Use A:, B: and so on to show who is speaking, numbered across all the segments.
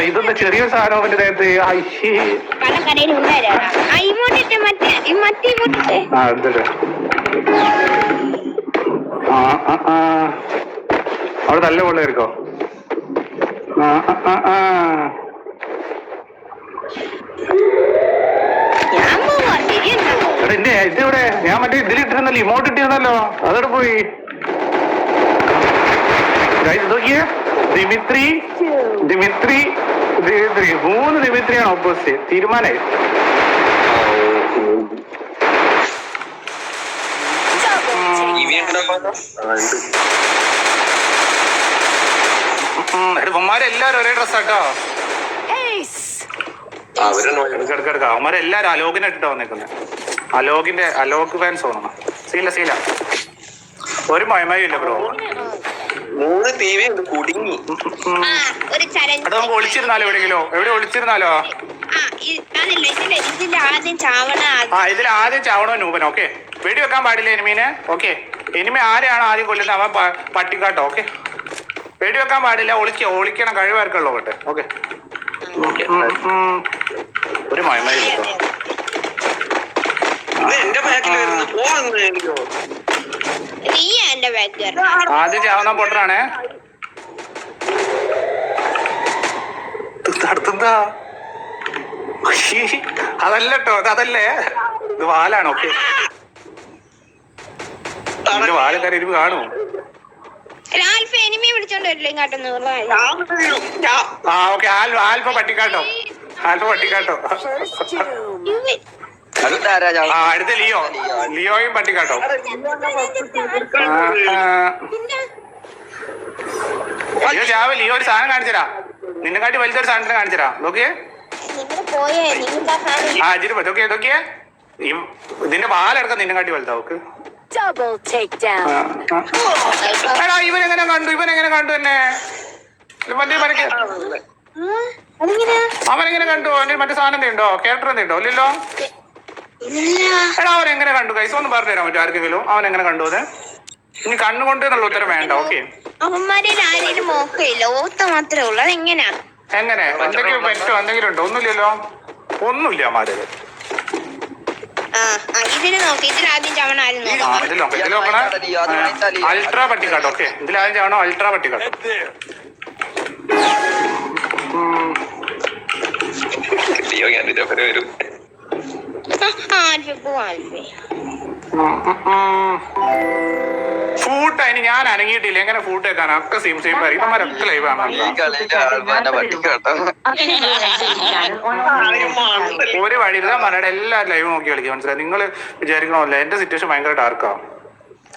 A: ഇതൊന്നും ചെറിയ സാധനം അവന്റെ ദേഹത്ത്. അവിടെ നല്ല കൊള്ളായിരിക്കോ? ഇതിവിടെ ഞാൻ മറ്റേ ഇതിലിട്ടിരുന്നല്ലോ, ഇമോട്ട് ഇട്ടിരുന്നല്ലോ, അതോടെ പോയി. നോക്കിയേ, ദിമിത്രി 3 ദിമിത്രിയാണ് ഓപ്പോസിറ്റ്. തീരുമാനമായി. അവന്മാരെല്ലാരും ഒരേ ഡ്രസ്സാട്ടോ. അവന്മാരെല്ലാരും അലോകിനെ ഇട്ടിട്ടാ വന്നേക്കുന്നത്. അലോക് ഫാൻസ് തോന്നണം. സീല ഒരു മയമായും ഇല്ല ബ്രോ.
B: 3 TV കുടുങ്ങി.
A: അത് നമുക്ക് ഒളിച്ചിരുന്നാലോ? എവിടെ ഒളിച്ചിരുന്നാലോ? ഇതിൽ ആദ്യം ചാവണോ നൂപൻ? ഓക്കെ, വെടി വെക്കാൻ പാടില്ല എനിമീനെ. ഓക്കെ, എനിമി ആരെയാണോ ആദ്യം കൊല്ലുന്നത് അവൻ പട്ടിക്കാട്ടോ. ഓക്കെ, വെടി വെക്കാൻ പാടില്ല. ഒളിക്കണം, കഴിവാർക്കുള്ളൂ. കേട്ടെ. ഓക്കെ, ഒരു മയമായി ആദ്യം ചാവുന്ന പൊട്ടറാണേ. അടുത്തെന്താ? അതല്ല കേട്ടോ, അതല്ലേ, ഇത് വാലാണ്. ഓക്കെ, വാലക്കാരി ഇരുന്ന് കാണുമോ? ആൽഫ പട്ടിക്കാട്ടോ. അടുത്ത ലിയോയും പട്ടിക്കാട്ടോ. ലിയോ ഒരു സാധനം കാണിച്ചരാ, നിന്നെ കാട്ടി വലിയൊരു സാധനത്തിന് കാണിച്ചരാ. നോക്കിയേ, നോക്കിയേ, ഇതിന്റെ പാലെടുക്കാൻ നിന്നെ കാട്ടി വലുതാ. ഓക്കെ, ഇവനെങ്ങനെ കണ്ടു എന്നെ? അവനെങ്ങനെ കണ്ടു? അവന്റെ മറ്റേ സാധനം ഉണ്ടോ? ക്യാരക്ടർ എന്തുണ്ടോ? ഇല്ലല്ലോ. എടാ, അവനെങ്ങനെ കണ്ടു? കൈസ് ഒന്ന് പറഞ്ഞു തരാൻ പറ്റും ആർക്കെങ്കിലും? അവനെങ്ങനെ കണ്ടു? അത് ഇനി കണ്ണുകൊണ്ട് എന്നുള്ള ഉത്തരം വേണ്ട. ഓക്കെ, എങ്ങനെ എന്തെങ്കിലും പറ്റോ? എന്തെങ്കിലും ഉണ്ടോ? ഒന്നുമില്ലല്ലോ, ഒന്നുമില്ല. അമാര് അൾട്രാ പട്ടിക്കാട്ടോ. ഓക്കെ, ഇതിലാദ്യം ചാവണോ? അൾട്രാ പട്ടിക്കാട്ടോ. ഫൂട്ട് അതിന് ഞാൻ അനങ്ങിയിട്ടില്ല. എങ്ങനെ ഫൂട്ട് വെക്കാൻ? ഒക്കെ സെയിം ഇവന്മാരൊക്കെ ലൈവ് ആണ്. ഒരു വഴി പറഞ്ഞ എല്ലാവരും ലൈവ് നോക്കി കളിക്കുക. മനസ്സിലായി? നിങ്ങൾ വിചാരിക്കണമല്ല എന്റെ സിറ്റുവേഷൻ ഭയങ്കര ഡാർക്കാ.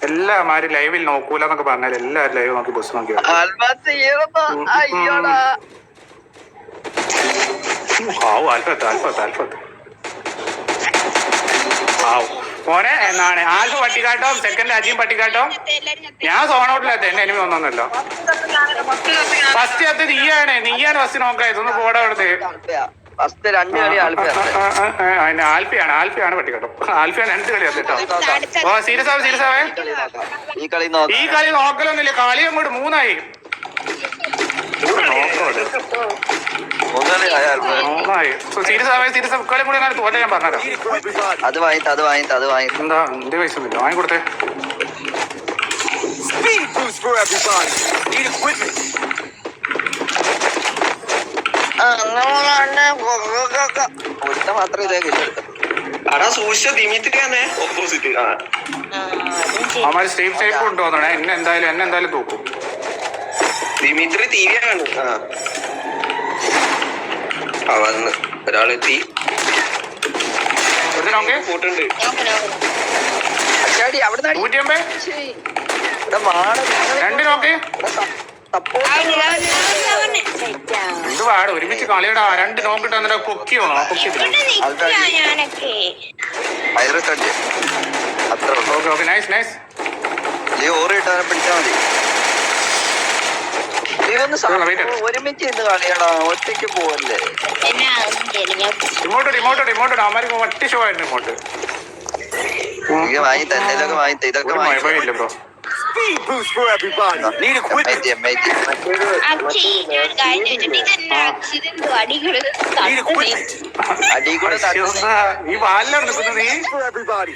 A: എല്ലാമാരും ലൈവിൽ നോക്കൂല എന്നൊക്കെ പറഞ്ഞാൽ എല്ലാവരും ലൈവ് നോക്കി ബസ് നോക്കി. മോനെ എന്നാണ് ആൽഫ പട്ടിക്കാട്ടോ, സെക്കൻഡ് അജിയും പട്ടിക്കാട്ടോ. ഞാൻ സോണൗട്ടിലെത്ത, എന്റെ എനിമി ഒന്നൊന്നല്ലോ. ഫസ്റ്റ് എത്തി നീയാണ് ഫസ്റ്റ് നോക്കായത്. ഒന്ന് പോടാ അവിടുത്തെ. ആൽഫയാണ് പട്ടിക്കാട്ടോ. ആൽഫയാണ് 2 കളി കേട്ടോ. ഓ, സീരിയസ് ആവേ. ഈ കളി നോക്കലൊന്നുമില്ല. കളി അങ്ങോട്ട് 3ആയി.
B: അത് വാങ്ങി
A: എന്താ എന്റെ പൈസ ഒന്നുമില്ല, വാങ്ങിക്കൊടുത്തേ.
B: മാത്രം ഇതേ അടാ സൂക്ഷിച്ച ദിമിത്രിയാന്നേ ഓപ്പോസിറ്റ്.
A: അവന്മാര് സ്റ്റേപ്പ് ഷേപ്പ് കൊണ്ടുവന്നോണേ. എന്നെ എന്തായാലും തൂക്കും.
B: ദിമിത്രി തീരെയാണ്. വന്ന് ഒരാളെത്തി. പോട്ടുണ്ട്.
A: ഒരുമിച്ച് കളിയടാ. 2 നോക്കിട്ട് അന്നേരം പൊക്കിയോ?
B: ഒരുമിച്ച് ഇന്ന് കളിയണോ? ഒറ്റയ്ക്ക് പോവല്ലേ?
A: റിമോട്ട് അവന്മാർക്ക് ഒറ്റ ഷോ ആയിരുന്നു റിമോട്ട്.
B: എനിക്ക് വാങ്ങി തന്നേലൊക്കെ വാങ്ങി ഇതൊക്കെ
A: ഒരു
B: വാങ്ങി
A: മഴയില്ല bro.
C: Speed boost for everybody. Need equipment.
B: MIT.
C: Need equipment
B: അടി കൂടെ
A: ഈ വാലിലാണ് നിൽക്കുന്നത് നീ.
C: for everybody.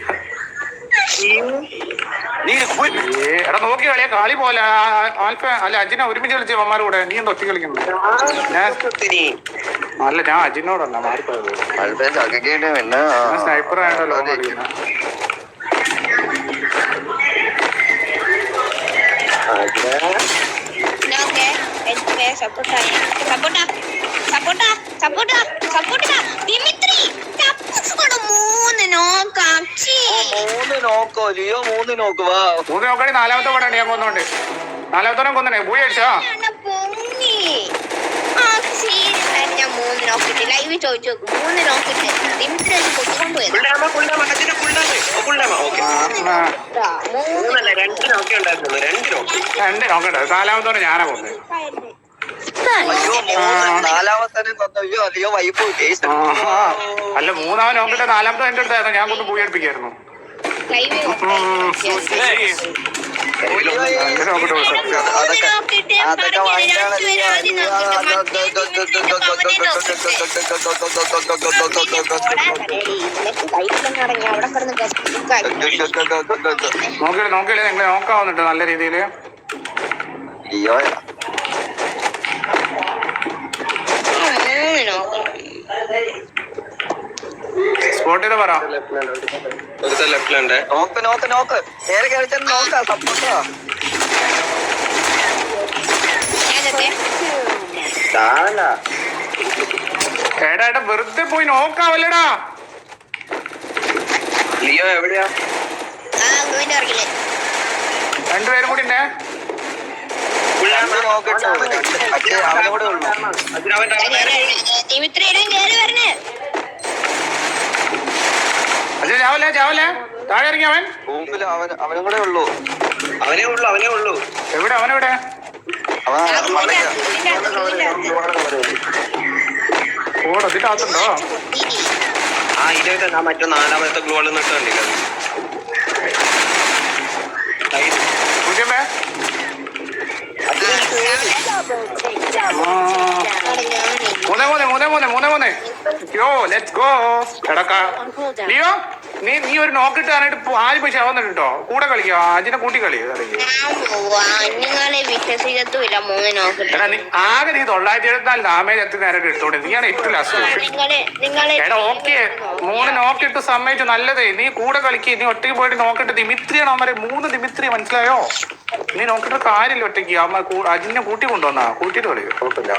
C: Need equipment.
A: എടാ നോക്കി കളിയാ കളി പോലെ ആൽഫ അല്ല അജിനെ ഒരുമിച്ച് കളിച്ച അവന്മാരുടെ കൂടെ നീ എന്താ ഒറ്റ കളിക്കുന്നത്? അല്ല ഞാൻ അജിനോടല്ല മാറിപ്പോയത്.
B: ചക്കക്കേണ്ടി പിന്നെ
A: സ്നൈപ്പർ ആയതല്ലോ കളിക്കുന്നത്.
B: മൂന്ന് നോക്കോ ലിയോ മൂന്ന് നോക്കുവാ
A: മൂന്ന് നോക്കണേ നാലാമത്തെ പടം ഞാൻ കൊന്നോണ്ട്. നാലാമത്തോനെ കൊന്നേ പോയി അടിച്ചാ.
D: ഞാൻ 3 നോക്കിട്ട് ലൈവ് ചോദിച്ചു നോക്കും 3 നോക്കിട്ട് കൊണ്ടുപോയത്
A: രണ്ട് നോക്കട്ടെ. നാലാമത്തോനെ ഞാനാ കൊന്നേ.
B: നാലാമത്തെ അയ്യോ ലിയോ വൈപ്പ്
A: അല്ല മൂന്നാമൻ നോക്കട്ടെ. നാലാമത്തെ എന്റെ അടുത്തായിരുന്നു. ഞാൻ കൊന്ന് പോയി അടുപ്പിക്കായിരുന്നു.
D: ലൈവ്
B: അതൊക്കെ വാങ്ങിക്കാണ്
A: നോക്കിയില്ലേ നിങ്ങൾ നോക്കാവുന്നുണ്ട് നല്ല രീതിയില്.
B: ലിയോ
A: സ്പോട്ട് ചെയ്ത് പറ.
B: ലെഫ്റ്റിലുണ്ട് നോക്ക് നോക്ക് നോക്ക് നേരെ കളിച്ചാൽ നോക്കാം സപ്പോർട്ടോ
A: എടാ എടാ വെറുതെ പോയി നോക്കാവല്ലടാ.
B: ലിയോ എവിടെയാ
A: രണ്ടുപേരും കൂടി ഉണ്ടേ.
B: നോക്കട്ടെ അവനെ കൂടെ ഉള്ളു
A: അജി ചാവല്ലേ ചാവല്ലേ താഴെ ഇറങ്ങി അവൻ.
B: റൂമിൽ അവനും കൂടെ ഉള്ളു അവനേ ഉള്ളു
A: എവിടെ അവനെവിടെ? ഓടതിന്റെ അകത്തുണ്ടോ?
B: മറ്റേ നാലാമത്തെ ഗ്ലോൾ നിട്ടുണ്ടില്ല
A: കുഞ്ഞമ്മേ മൂന്നേ യോ ലെറ്റ്സ് ഗോ. എടക്കാ ലിയോ നീ ഒരു നോക്കിട്ട് ആയിട്ട് ആര് പോയി ചാവുന്നുണ്ടോ? കൂടെ കളിക്കോ അജിനെ കൂട്ടി കളി
D: നിങ്ങളെ വിശ്വസിക്കത്തുമില്ല 3 നോക്കിട്ട്.
A: എടാ നീ ആകെ നീ 974 ഡാമേജ് എത്തി നേരം എടുത്തോണ്ട് നീയാണ് ഏറ്റവും ലാസ്റ്റ്. എടാ ഓക്കെ 3 നോക്കിട്ട് സമ്മതിച്ചു നല്ലതേ. നീ കൂടെ കളിക്ക്. നീ ഒറ്റയ്ക്ക് പോയിട്ട് നോക്കിട്ട് ദിമിത്രിയാണ് അവന്മാരെ 3 ദിമിത്രി മനസ്സിലായോ? നീ നോക്കിട്ട് കാര്യമില്ല ഒറ്റയ്ക്ക്. അവന്മാർ അജിനെ കൂട്ടി കൊണ്ടുവന്നാ കൂട്ടിട്ട് കളി കുഴപ്പമില്ല.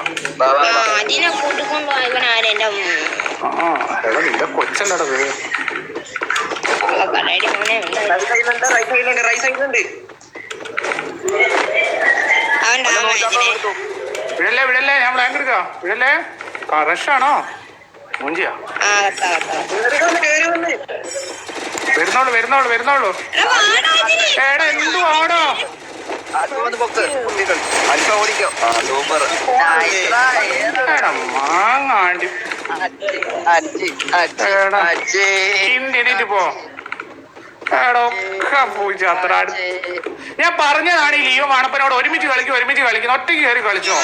D: അതിനെ കൂട്ടിക്കൊണ്ട് പോയവൻ ആരെന്റെ
A: എടാ നിന്റെ കൊച്ചല്ലടത്.
D: കടയുടെ മോനെ
A: വിടല്ലേ ഞാൻ പ്ലാൻ എടുക്കാം. വിടല്ലേ റഷാണോ മുഞ്ചിയാ? വരുന്നോളൂ. എടാ എന്തു ആടോ
B: അല്പ ഓടിക്കോ സൂപ്പർ
A: മാങ്ങാണ്ടി ഹിന്ദി പോ. എടൊക്കെ പോയി ചത്ര. ഞാൻ പറഞ്ഞതാണ് ഈ ലിയോ മണപ്പനോട് ഒരുമിച്ച് കളിക്കുന്ന ഒറ്റയ്ക്ക് കയറി കളിച്ചോ.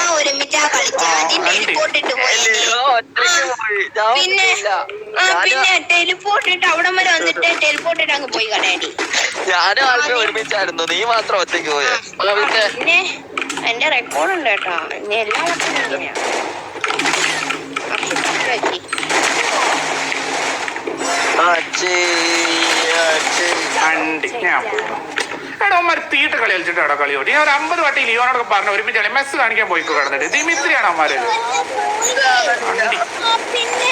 D: പിന്നെ ടെലിപ്പോർട്ട് ഇട്ട് അവിടെ വരെ വന്നിട്ട് ടെലിപ്പോർട്ട് ഇട്ട് അങ്ങ് പോയി കടയടി.
B: ഞാനും ആൾക്കാർ ഒരുമിച്ചായിരുന്നു നീ മാത്രം ഒറ്റയ്ക്ക് പോയ.
D: പിന്നെ എന്റെ റെക്കോർഡുണ്ട് കേട്ടോ. ഇനി എല്ലാം
A: എടാ അവന്മാർ തീട്ട് കളി കളിച്ചിട്ട് എടാ കളിയോട്ട്. ഞാൻ ഒരു 50 വട്ടി ലിയോനോടൊക്കെ പറഞ്ഞു ഒരുമിച്ച് കളി മെസ്സ് കാണിക്കാൻ പോയി കിടന്നിട്ട് ദിമിത്രിയാണ് അവന്മാരത്.
D: പിന്നെ